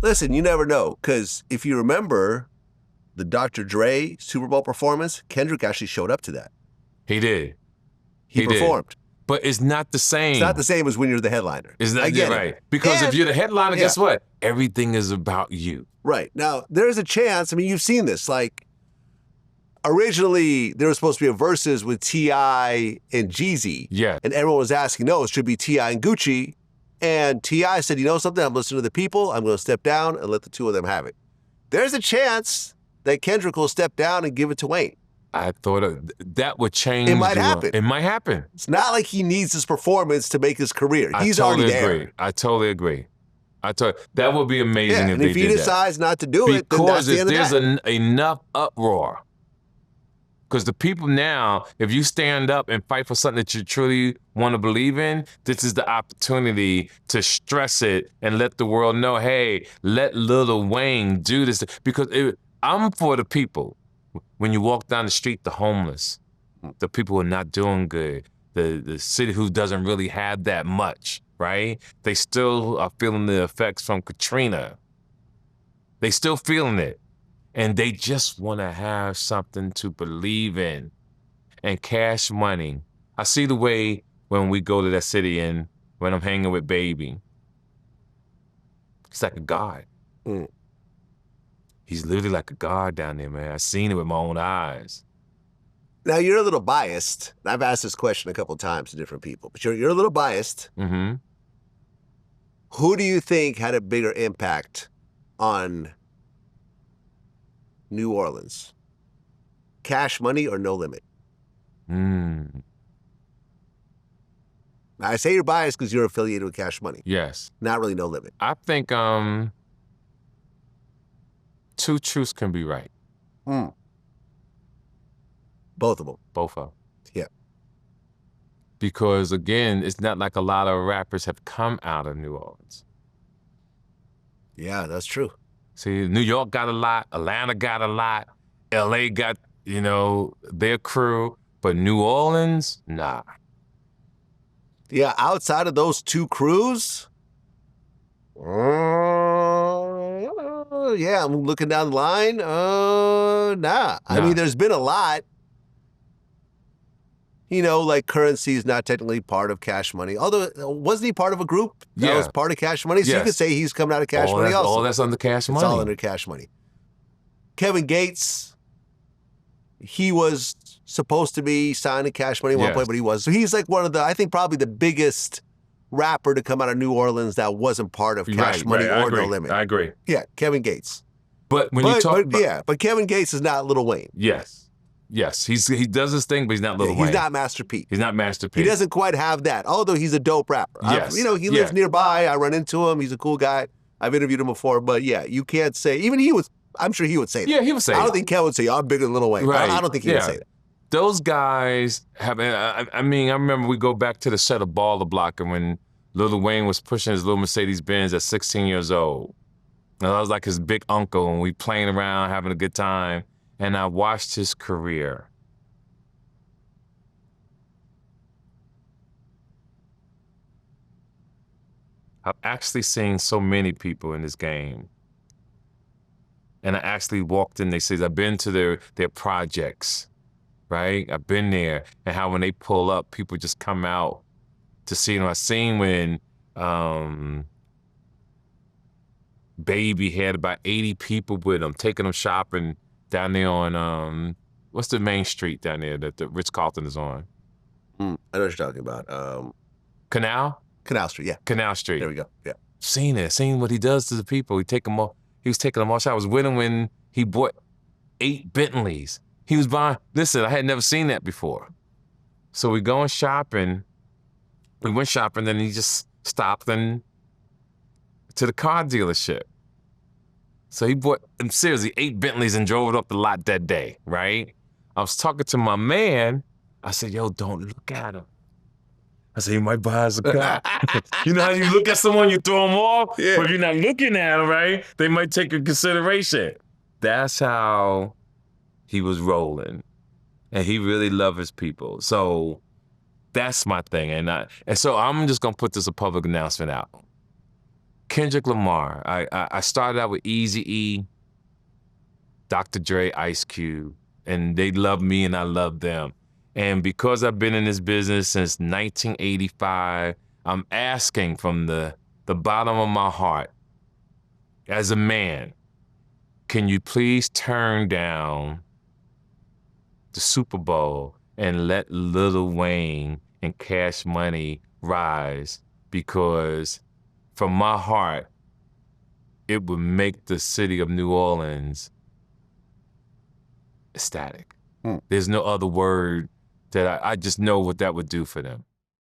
Listen, you never know, because if you remember the Dr. Dre Super Bowl performance, Kendrick actually showed up to that. He did. He performed. But it's not the same. It's not the same as when you're the headliner. It's not, I get right. it. Because if you're the headliner, yeah. guess what? Everything is about you. Right. Now, there's a chance, I mean, you've seen this, like, originally there was supposed to be a versus with T.I. and Jeezy. Yeah. And everyone was asking, no, it should be T.I. and Gucci. And T.I. said, you know something? I'm listening to the people. I'm going to step down and let the two of them have it. There's a chance that Kendrick will step down and give it to Wayne. I thought that would change. It might happen. It might happen. It's not like he needs this performance to make his career. He's already there. I totally agree. That would be amazing if he decides not to do it, then that's the end of that. Because there's enough uproar. Because the people now, if you stand up and fight for something that you truly want to believe in, this is the opportunity to stress it and let the world know, hey, let Lil Wayne do this. Because I'm for the people. When you walk down the street, the homeless, the people who are not doing good, the city who doesn't really have that much, right? They still are feeling the effects from Katrina. They still feeling it. And they just want to have something to believe in. And Cash Money. I see the way when we go to that city and when I'm hanging with Baby. It's like a god. He's literally like a god down there, man. I've seen it with my own eyes. Now, you're a little biased. I've asked this question a couple of times to different people, but you're a little biased. Mm-hmm. Who do you think had a bigger impact on New Orleans? Cash Money or No Limit? Now, I say you're biased because you're affiliated with Cash Money. Yes. Not really No Limit. I think two truths can be right. Both of them. Both of them. Yeah. Because, again, it's not like a lot of rappers have come out of New Orleans. Yeah, that's true. See, New York got a lot, Atlanta got a lot, LA got, their crew, but New Orleans, nah. Yeah, outside of those two crews, yeah, I'm looking down the line, nah. I mean, there's been a lot. Like Currency is not technically part of Cash Money. Although, wasn't he part of a group that was part of Cash Money? So you could say he's coming out of Cash Money also. All that's under Cash Money. It's all under Cash Money. Kevin Gates, he was supposed to be signed to Cash Money at one point, but he wasn't. So he's like one of the, I think probably the biggest rapper to come out of New Orleans that wasn't part of Cash Money or No Limit. I agree. Yeah, Kevin Gates. But when you talk about... but Kevin Gates is not Lil Wayne. Yes, he does his thing, but he's not Lil Wayne. He's not Master P. He's not Master P. He doesn't quite have that, although he's a dope rapper. Yes. He lives nearby. I run into him. He's a cool guy. I've interviewed him before, but yeah, you can't say, even he was, I'm sure he would say that. Yeah, he would say that. I don't think Kevin would say, I'm bigger than Lil Wayne. Right. I don't think he would say that. Those guys have, I remember we go back to the set of Baller Block and when Lil Wayne was pushing his little Mercedes-Benz at 16 years old. And I was like his big uncle and we playing around, having a good time. And I watched his career. I've actually seen so many people in this game. And I actually walked in, they said, I've been to their projects, right? I've been there. And how when they pull up, people just come out to see them. I've seen when Baby had about 80 people with him, taking them shopping down there on, what's the main street down there that the Ritz-Carlton is on? I know what you're talking about. Canal? Canal Street, yeah. Canal Street. There we go, yeah. Seen what he does to the people. He was taking them all shots. I was with him when he bought 8 Bentleys. He was buying, listen, I had never seen that before. So we going shopping. We went shopping, then he just stopped and to the car dealership. So he bought, I'm seriously, 8 Bentleys and drove it up the lot that day, right? I was talking to my man. I said, yo, don't look at him. I said, he might buy us a car. You know how you look at someone, you throw them off? Yeah. But if you're not looking at them, right, they might take into consideration. That's how he was rolling. And he really loved his people. So that's my thing. And so I'm just going to put this a public announcement out. Kendrick Lamar. I started out with Eazy-E, Dr. Dre, Ice Cube, and they love me and I love them. And because I've been in this business since 1985, I'm asking from the bottom of my heart, as a man, can you please turn down the Super Bowl and let Lil Wayne and Cash Money rise? Because from my heart, it would make the city of New Orleans ecstatic. There's no other word that I just know what that would do for them.